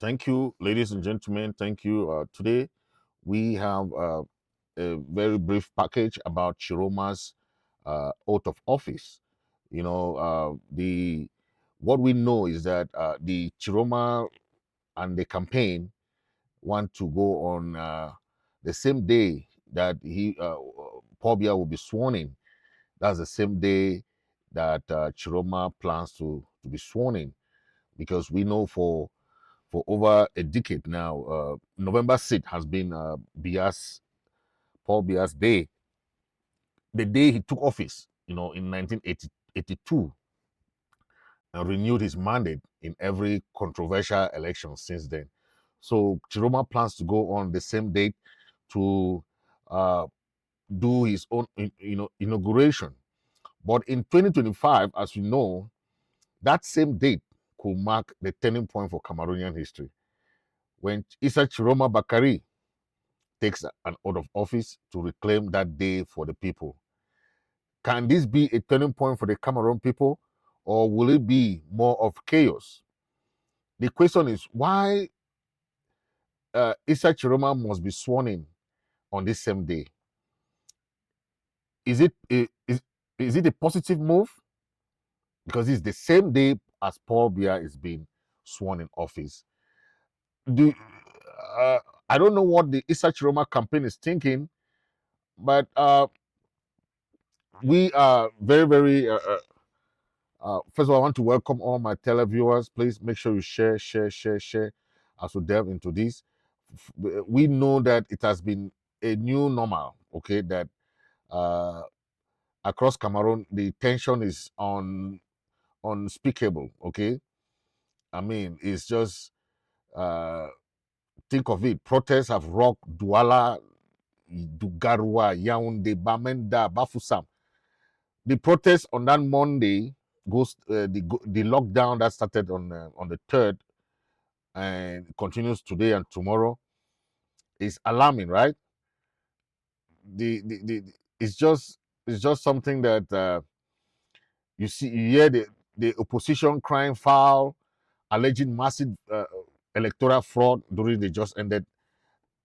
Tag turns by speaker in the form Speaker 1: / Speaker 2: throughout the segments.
Speaker 1: Thank you, ladies and gentlemen. Thank you. Today we have a very brief package about Chiroma's oath of office. The what we know is that the Chiroma and the campaign want to go on the same day that Paul Biya will be sworn in. That's the same day that Chiroma plans to be sworn in, because we know for over a decade now. November 6th has been Paul Biya's day, the day he took office, in 1982, and renewed his mandate in every controversial election since then. So Chiroma plans to go on the same date to uh, do his own, inauguration. But in 2025, as we know, that same date could mark the turning point for Cameroonian history when Issa Tchiroma Bakary takes an oath of office to reclaim that day for the people. Can this be a turning point for the Cameroon people, or will it be more of chaos? The question is why Issa Tchiroma must be sworn in on this same day. Is is it a positive move? Because it's the same day as Paul Biya is being sworn in office. Do uh, I don't know what the Issa Tchiroma campaign is thinking, but we are very, very. First of all, I want to welcome all my televiewers. Please make sure you share as we delve into this. We know that it has been a new normal, okay, that uh, across Cameroon, the tension is unspeakable, okay? I mean, it's just, uh, think of it, protests have rocked Douala, Dugarwa, Yaoundé, Bamenda, Bafoussam. The protest on that Monday goes the lockdown that started on the 3rd and continues today and tomorrow is alarming, right? The it's just something that you hear the opposition crying foul, alleging massive electoral fraud during the just ended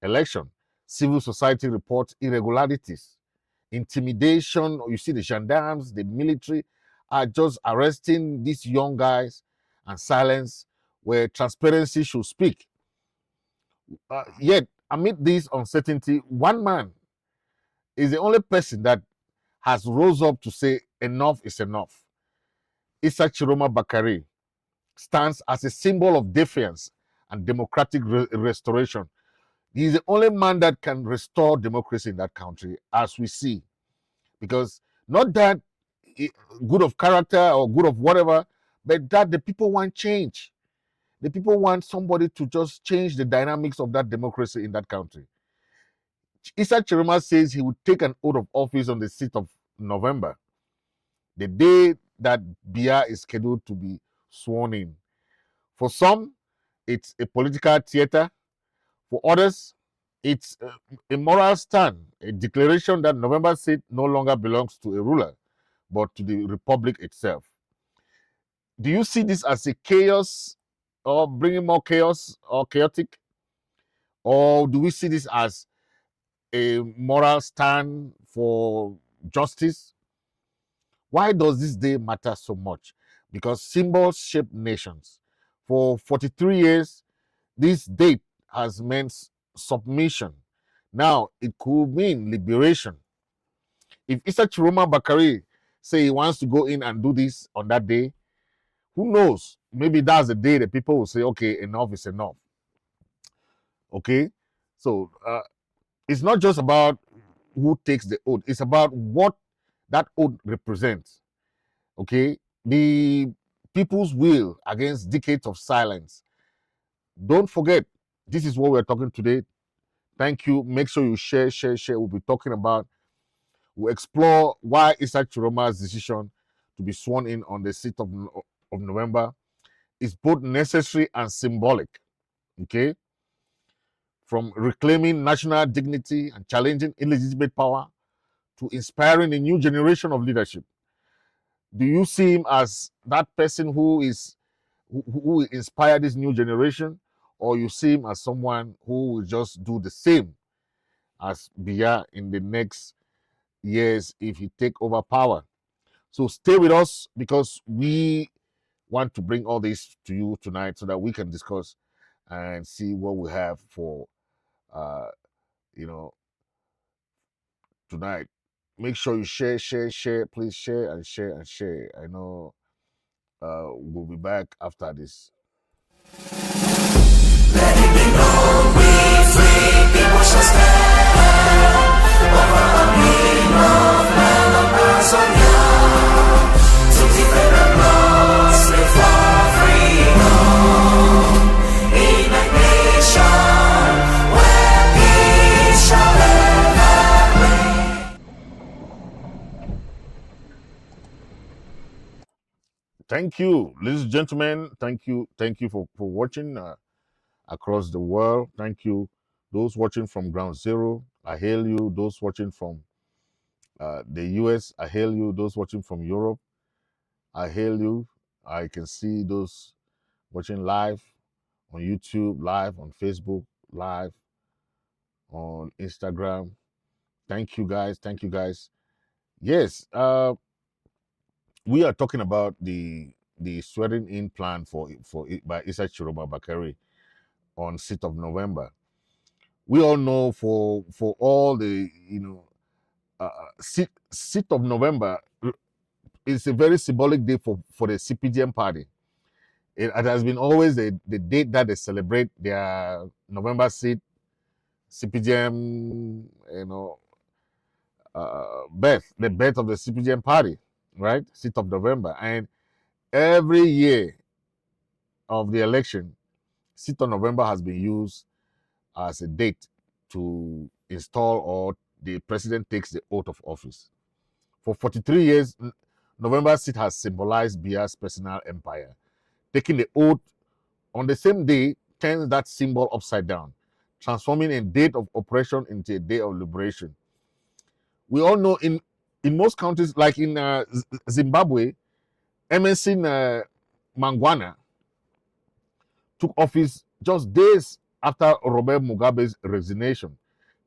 Speaker 1: election. Civil society reports irregularities, intimidation. You see the gendarmes, the military are just arresting these young guys, and silence where transparency should speak. Yet, amid this uncertainty, one man is the only person that has rose up to say enough is enough. Issa Tchiroma Bakary stands as a symbol of defiance and democratic restoration. He is the only man that can restore democracy in that country, as we see. Because not that good of character or good of whatever, but that the people want change. The people want somebody to just change the dynamics of that democracy in that country. Issa Tchiroma says he would take an oath of office on the 6th of November, the day that Biya is scheduled to be sworn in. For some, it's a political theater. For others, it's a moral stand, a declaration that November 6th no longer belongs to a ruler, but to the republic itself. Do you see this as a chaos, or bringing more chaos or chaotic? Or do we see this as a moral stand for justice? Why does this day matter so much? Because symbols shape nations. For 43 years, this date has meant submission. Now it could mean liberation. If Issa Tchiroma Bakary say he wants to go in and do this on that day, who knows? Maybe that's the day that people will say, okay, enough is enough. Okay? So it's not just about who takes the oath, it's about what that oath represents. Okay? The people's will against decades of silence. Don't forget, this is what we're talking today. Thank you. Make sure you share. We'll be talking about, we'll explore why Issa Tchiroma's decision to be sworn in on the 6th of November is both necessary and symbolic. Okay? From reclaiming national dignity and challenging illegitimate power to inspiring a new generation of leadership. Do you see him as that person who inspired this new generation, or you see him as someone who will just do the same as Biya in the next years if he take over power. So stay with us because we want to bring all this to you tonight so that we can discuss and see what we have for uh you know tonight. Make sure you share, please share and share and share. I know we'll be back after this.
Speaker 2: Let it be known, we free people shall stand over a mean of land of Amazonia to defend our laws, live for freedom in a nation where peace shall ever reign.
Speaker 1: Thank you, ladies and gentlemen. Thank you for watching across the world. Thank you, those watching from Ground Zero. I hail you. Those watching from the US, I hail you. Those watching from Europe, I hail you. I can see those watching live on YouTube, live on Facebook, live on Instagram. Thank you guys. Thank you guys. Yes, we are talking about the swearing in plan for by Issa Tchiroma Bakary on 6th of November. We all know for all the 6th of November is a very symbolic day for the CPGM party. It has been always the date that they celebrate their November 6th CPGM, the birth of the CPGM party, right? 6th of November. And every year of the election, 6th of November has been used as a date to install or the president takes the oath of office. For 43 years, November 6th has symbolized Biya's personal empire. Taking the oath on the same day turns that symbol upside down, transforming a date of oppression into a day of liberation. We all know in most countries, like in Zimbabwe, Emerson Mnangagwa took office just days after Robert Mugabe's resignation,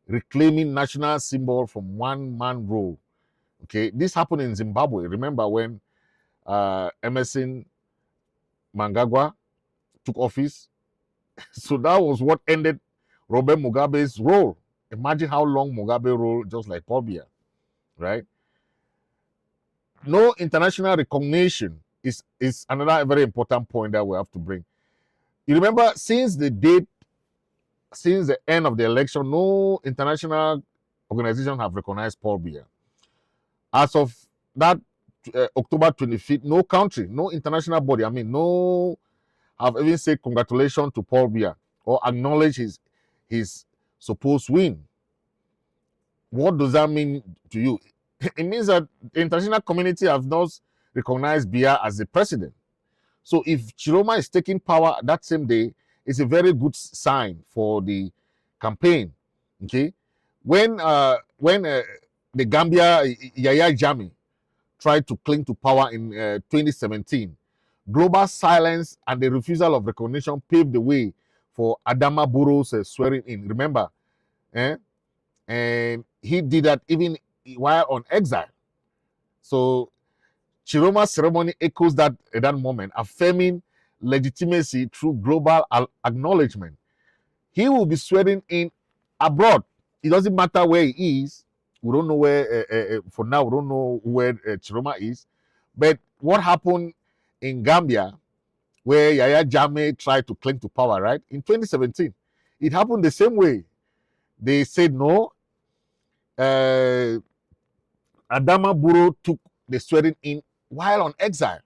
Speaker 1: reclaiming national symbol from one-man rule. Okay, this happened in Zimbabwe. Remember when Emerson Mnangagwa took office? So that was what ended Robert Mugabe's role. Imagine how long Mugabe ruled, just like Paul Biya, right? No international recognition is another very important point that we have to bring. You remember, since the end of the election, no international organization have recognized Paul Biya. As of that October 25th, no country, no international body, no have even said congratulations to Paul Biya or acknowledge his supposed win. What does that mean to you? It means that the international community have not recognized Biya as the president. So if Tchiroma is taking power that same day, it's a very good sign for the campaign. Okay, when the Gambia Yaya Jammeh tried to cling to power in 2017, global silence and the refusal of recognition paved the way for Adama Barrow's swearing in. Remember, and he did that even while on exile. So Tchiroma's ceremony echoes that at that moment, affirming legitimacy through global acknowledgement. He will be swearing in abroad. It doesn't matter where he is. We don't know where, for now, we don't know where Tchiroma is. But what happened in Gambia, where Yaya Jammeh tried to cling to power, right? In 2017, it happened the same way. They said no. Adama Barrow took the swearing in while on exile.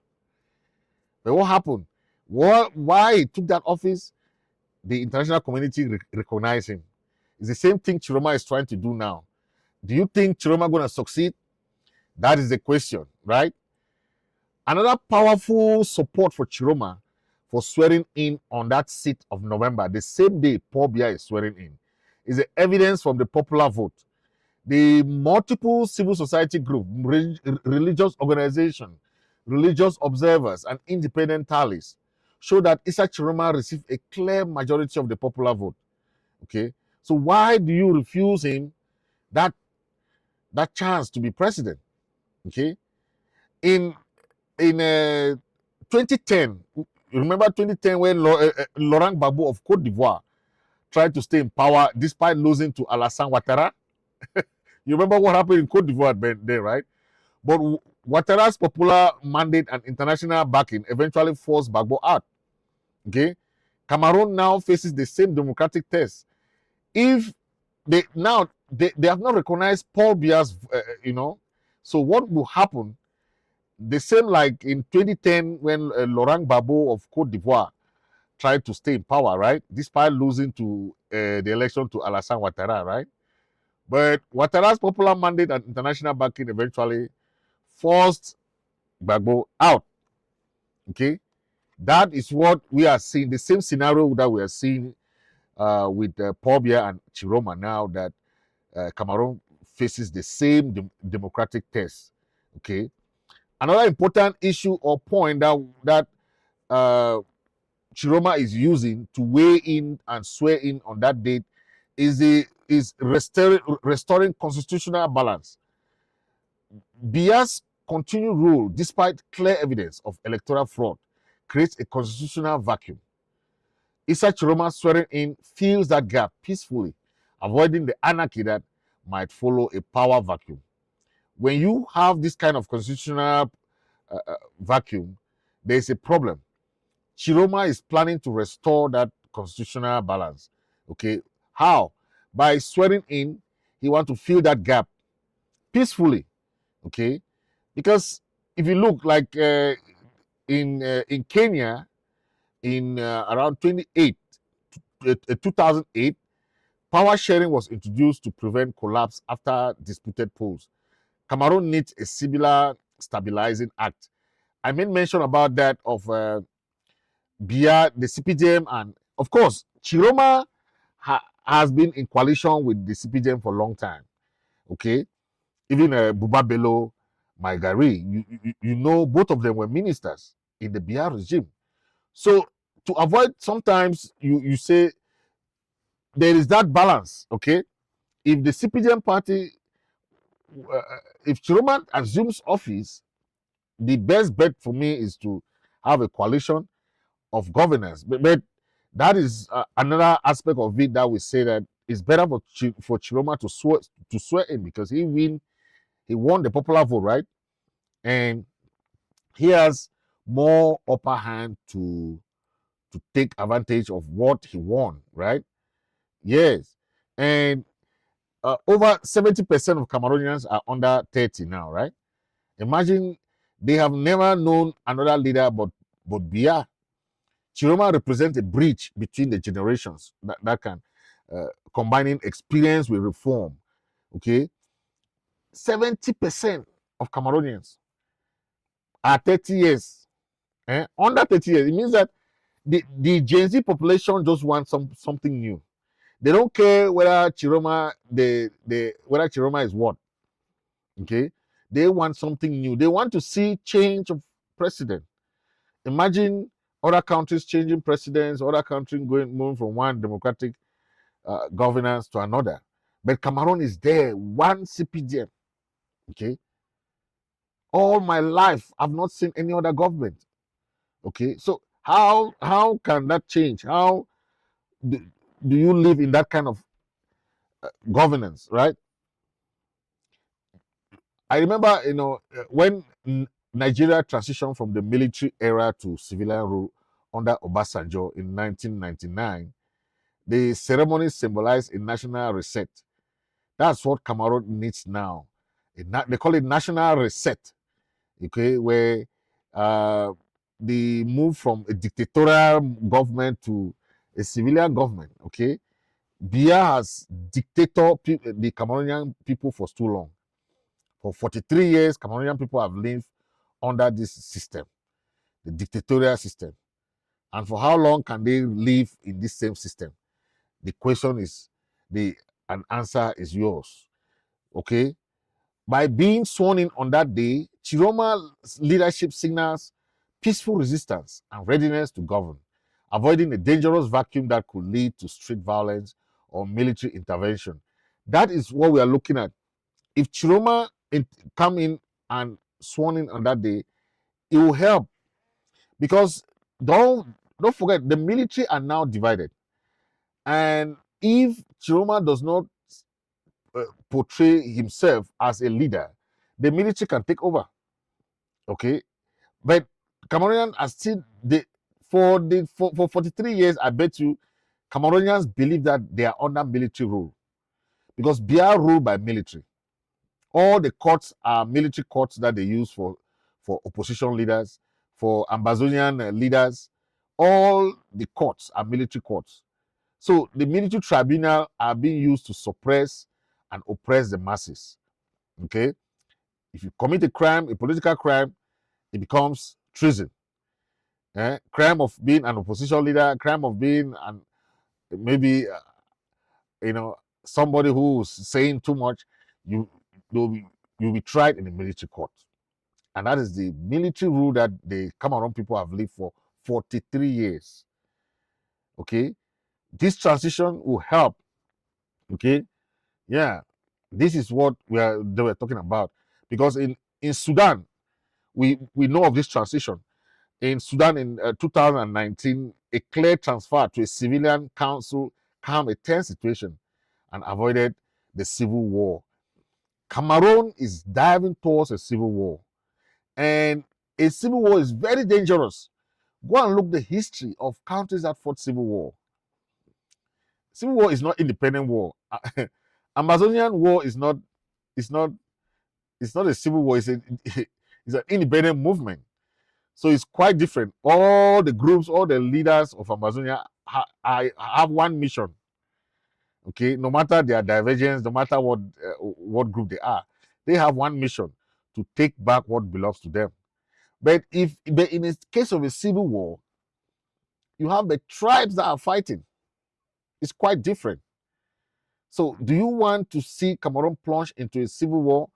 Speaker 1: But what happened? Why he took that office? The international community recognized him. It's the same thing Tchiroma is trying to do now. Do you think Tchiroma going to succeed? That is the question, right? Another powerful support for Tchiroma for swearing in on that 6th of November, the same day Paul Biya is swearing in, is the evidence from the popular vote. The multiple civil society groups, religious organizations, religious observers, and independent tallies show that Issa Tchiroma received a clear majority of the popular vote. Okay, so why do you refuse him that chance to be president? Okay, in 2010, you remember 2010 when Laurent Gbagbo of Cote d'Ivoire tried to stay in power despite losing to Alassane Ouattara? You remember what happened in Cote d'Ivoire then, right? But Ouattara's popular mandate and international backing eventually forced Gbagbo out. Okay, Cameroon now faces the same democratic test. If they have not recognized Paul Biya's, so what will happen? The same like in 2010 when Laurent Gbagbo of Cote d'Ivoire tried to stay in power, right? Despite losing to the election to Alassane Ouattara, right? But Ouattara's popular mandate and international backing eventually forced Gbagbo out. Okay, that is what we are seeing. The same scenario that we are seeing with Paul Biya and Tchiroma now, that Cameroon faces the same democratic test. Okay, another important issue or point that Tchiroma is using to weigh in and swear in on that date is restoring constitutional balance. Biya's continued rule, despite clear evidence of electoral fraud, creates a constitutional vacuum. Issa Tchiroma swearing in fills that gap peacefully, avoiding the anarchy that might follow a power vacuum. When you have this kind of constitutional vacuum, there is a problem. Tchiroma is planning to restore that constitutional balance. Okay, how? By swearing in, he wants to fill that gap peacefully. Okay, because if you look like in Kenya in around 2008, power sharing was introduced to prevent collapse after disputed polls. Cameroon needs a similar stabilizing act. I made mention about that of Biya, the CPGM, and of course, Tchiroma has been in coalition with the CPGM for a long time. Okay, even Buba Bello, Maigari, you know, both of them were ministers in the Biya regime. So to avoid, sometimes you say there is that balance. Okay, if the CPGM party, if Tchiroma assumes office, the best bet for me is to have a coalition of governance. But that is another aspect of it that we say that it's better for Tchiroma to swear in, because he won the popular vote, right? And he has more upper hand to take advantage of what he won, right? Yes. And over 70% of Cameroonians are under 30 now, right? Imagine they have never known another leader but Biya. Tchiroma represents a bridge between the generations that can combining experience with reform. Okay, 70% of Cameroonians are 30 years. Under 30 years, it means that the Gen Z population just wants something new. They don't care whether Tchiroma whether Tchiroma is what. Okay, they want something new. They want to see change of president. Imagine other countries changing presidents, other countries moving from one democratic governance to another. But Cameroon is there, one CPGM. Okay. All my life, I've not seen any other government. Okay. So how can that change? How do you live in that kind of governance, right? I remember, when Nigeria transitioned from the military era to civilian rule under Obasanjo in 1999, the ceremony symbolized a national reset. That's what Cameroon needs now. They call it national reset, okay, where they move from a dictatorial government to a civilian government, okay. Biya has dictated the Cameroonian people for too long. For 43 years, Cameroonian people have lived under this system, the dictatorial system. And for how long can they live in this same system? The question is, an answer is yours. Okay? By being sworn in on that day, Tchiroma's leadership signals peaceful resistance, and readiness to govern, avoiding a dangerous vacuum that could lead to street violence or military intervention. That is what we are looking at. If Chiroma come in and sworn in on that day, it will help, because don't forget, the military are now divided, and if Chiroma does not portray himself as a leader, the military can take over. Okay, but Cameroonians are still for 43 years. I bet you Cameroonians believe that they are under military rule, because Biya ruled by military. All the courts are military courts that they use for opposition leaders, for Ambazonian leaders. All the courts are military courts. So the military tribunal are being used to suppress and oppress the masses. Okay, if you commit a crime, a political crime, it becomes treason. Crime of being an opposition leader, crime of being an maybe you know somebody who's saying too much, you you'll be tried in the military court. And that is the military rule that the Cameroon people have lived for 43 years. Okay, this transition will help. Okay, yeah, this is what they were talking about, because in Sudan, we know of this transition. In Sudan in 2019, a clear transfer to a civilian council calmed a tense situation and avoided the civil war. Cameroon is diving towards a civil war, and a civil war is very dangerous. Go and look the history of countries that fought civil war. Civil war is not independent war. Amazonian war is not. It's not. It's not a civil war. It's an independent movement. So it's quite different. All the groups, all the leaders of Amazonia have one mission. Okay, no matter their divergence, no matter what group they are, they have one mission: to take back what belongs to them. But in the case of a civil war, you have the tribes that are fighting. It's quite different. So, do you want to see Cameroon plunge into a civil war?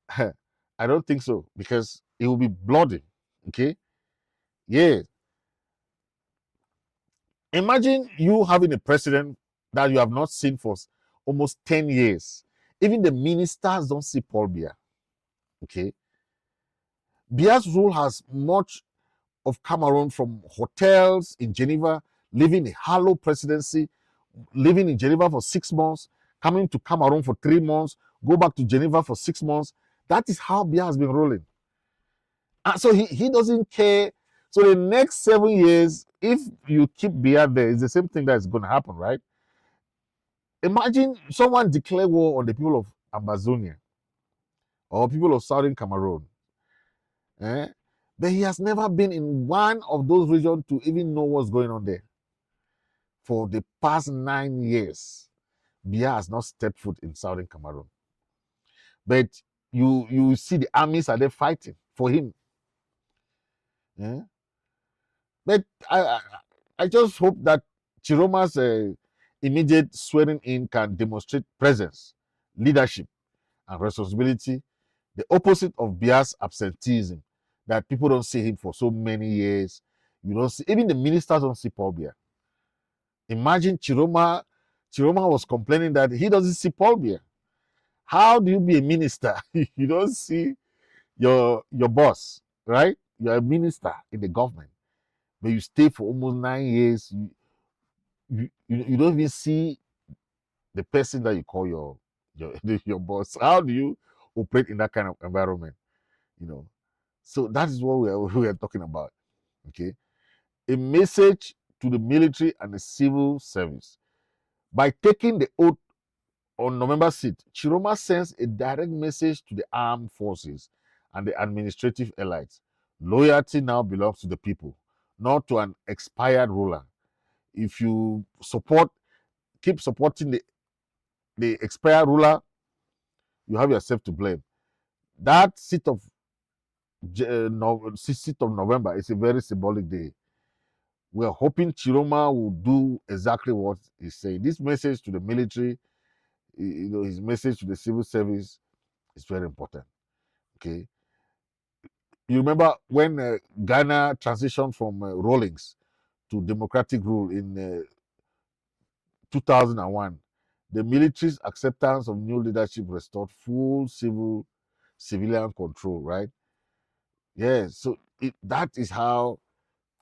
Speaker 1: I don't think so, because it will be bloody. Okay, yeah. Imagine you having a president that you have not seen for almost 10 years. Even the ministers don't see Paul Biya. Okay. Biya's rule has much of Cameroon, from hotels in Geneva, living a hollow presidency, living in Geneva for 6 months, coming to Cameroon for 3 months, go back to Geneva for 6 months. That is how Biya has been rolling. And so he doesn't care. So the next 7 years, if you keep Biya there, it's the same thing that is going to happen, right? Imagine someone declare war on the people of Amazonia or people of Southern Cameroon. But he has never been in one of those regions to even know what's going on there. For the past 9 years, Biya has not stepped foot in Southern Cameroon. But you see the armies are there fighting for him. But I just hope that Chiroma's immediate swearing in can demonstrate presence, leadership, and responsibility, the opposite of Biya's absenteeism, that people don't see him for so many years. You don't see, even the ministers don't see Paul Biya. Imagine Tchiroma was complaining that he doesn't see Paul Biya. How do you be a minister? You don't see your boss, right? You're a minister in the government, but you stay for almost 9 years. You don't even see the person that you call your boss. How do you operate in that kind of environment? So that is what we are talking about. Okay, a message to the military and the civil service. By taking the oath on November 6th, Tchiroma sends a direct message to the armed forces and the administrative elites. Loyalty now belongs to the people, not to an expired ruler. If you keep supporting the expired ruler, you have yourself to blame. That 6th of November is a very symbolic day. We are hoping Tchiroma will do exactly what he's saying. This message to the military, his message to the civil service is very important. Okay, You remember when Ghana transitioned from rulings to democratic rule in 2001, the military's acceptance of new leadership restored full civilian control, right? Yeah, so that is how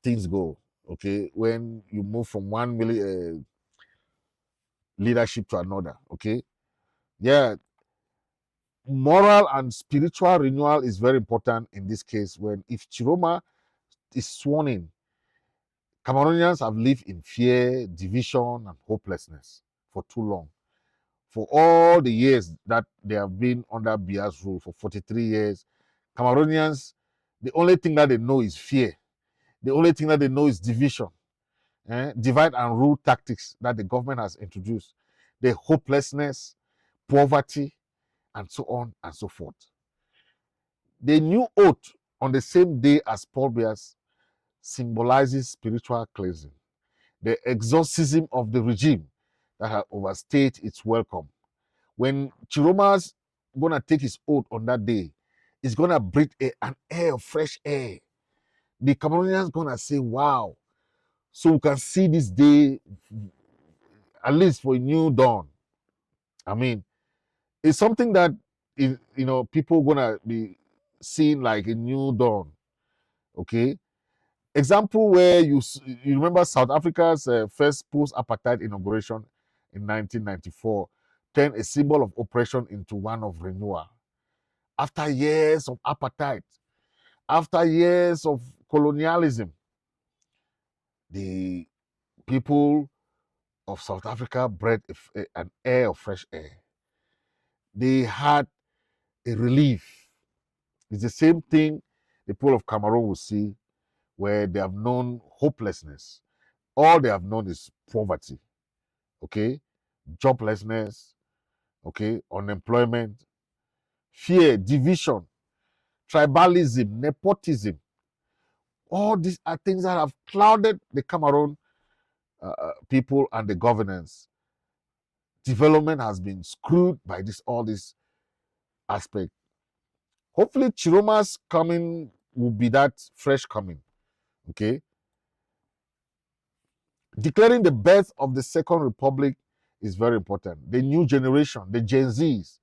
Speaker 1: things go. Okay, when you move from one leadership to another. Okay, yeah, moral and spiritual renewal is very important in this case. When if Chiroma is sworn in, Cameroonians have lived in fear, division, and hopelessness for too long. For all the years that they have been under Biya's rule, for 43 years, Cameroonians, the only thing that they know is fear. The only thing that they know is division, divide and rule tactics that the government has introduced, the hopelessness, poverty, and so on and so forth. The new oath on the same day as Paul Biya's symbolizes spiritual cleansing, the exorcism of the regime that has overstayed its welcome. When Chiroma's gonna take his oath on that day, it's gonna breathe an air of fresh air. The Cameroonians gonna say, "Wow!" So we can see this day, at least for a new dawn. I mean, it's something that people gonna be seeing like a new dawn. Okay, example where you remember South Africa's first post-apartheid inauguration in 1994 turned a symbol of oppression into one of renewal. After years of apartheid, after years of colonialism, the people of South Africa breathed an air of fresh air. They had a relief. It's the same thing the people of Cameroon will see, where they have known hopelessness. All they have known is poverty, okay, joblessness, okay, unemployment, fear, division, tribalism, nepotism. All these are things that have clouded the Cameroon people and the governance. Development has been screwed by all this aspect. Hopefully, Chiroma's coming will be that fresh coming. Okay, declaring the birth of the Second Republic is very important. The new generation, the Gen Zs,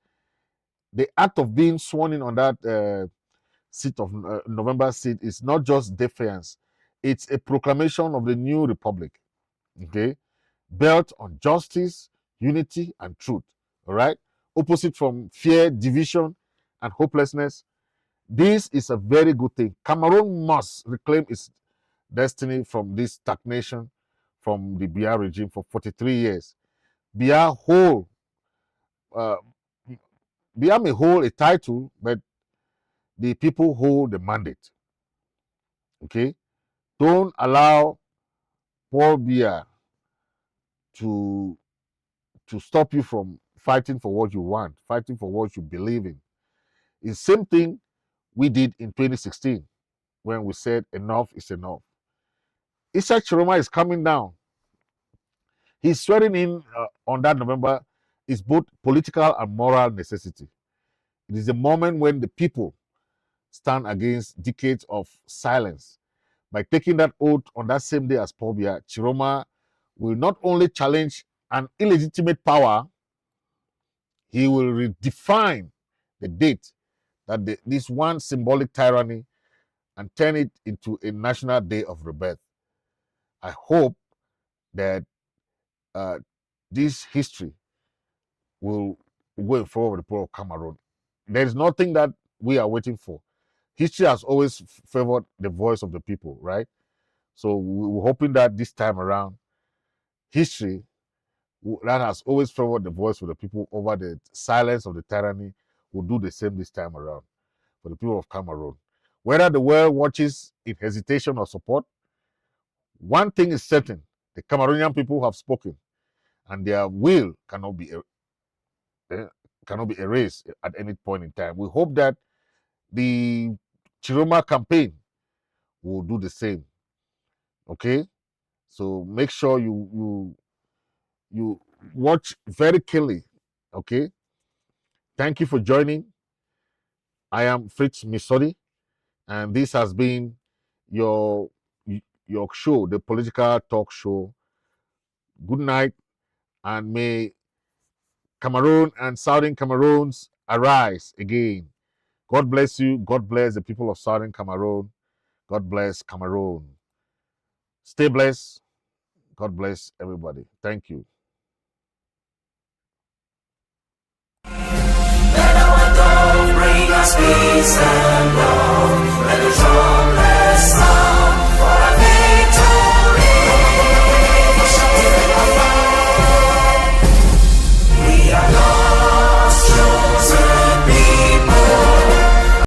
Speaker 1: the act of being sworn in on that seat of November seat is not just defiance; it's a proclamation of the new republic. Okay, built on justice, unity, and truth. All right, opposite from fear, division, and hopelessness. This is a very good thing. Cameroon must reclaim its destiny from this stagnation from the Biya regime for 43 years. Biya hold, uh, Biya may hold a title, but the people hold the mandate. Okay, don't allow Paul Biya to stop you from fighting for what you want, fighting for what you believe in. It's the same thing we did in 2016 when we said enough is enough. Issa Tchiroma is coming down. He's swearing in on that November is both political and moral necessity. It is a moment when the people stand against decades of silence. By taking that oath on that same day as Paul Biya, Tchiroma will not only challenge an illegitimate power, he will redefine the date that this one symbolic tyranny and turn it into a national day of rebirth. I hope that uh, this history will go forward with the people of Cameroon. There is nothing that we are waiting for. History has always favored the voice of the people, right? So we're hoping that this time around, history that has always favored the voice of the people over the silence of the tyranny will do the same this time around for the people of Cameroon. Whether the world watches in hesitation or support, one thing is certain: the Cameroonian people have spoken, and their will cannot be erased at any point in time. We hope that the Chiroma campaign will do the same. Okay, so make sure you watch very keenly. Okay, thank you for joining. I am Fritz Misodi. And this has been your your show, the political talk show. Good night, and may Cameroon and Southern Cameroons arise again. God bless you. God bless the people of Southern Cameroon. God bless Cameroon. Stay blessed. God bless everybody. Thank you.
Speaker 2: Let our dove bring us peace and love. Let the joy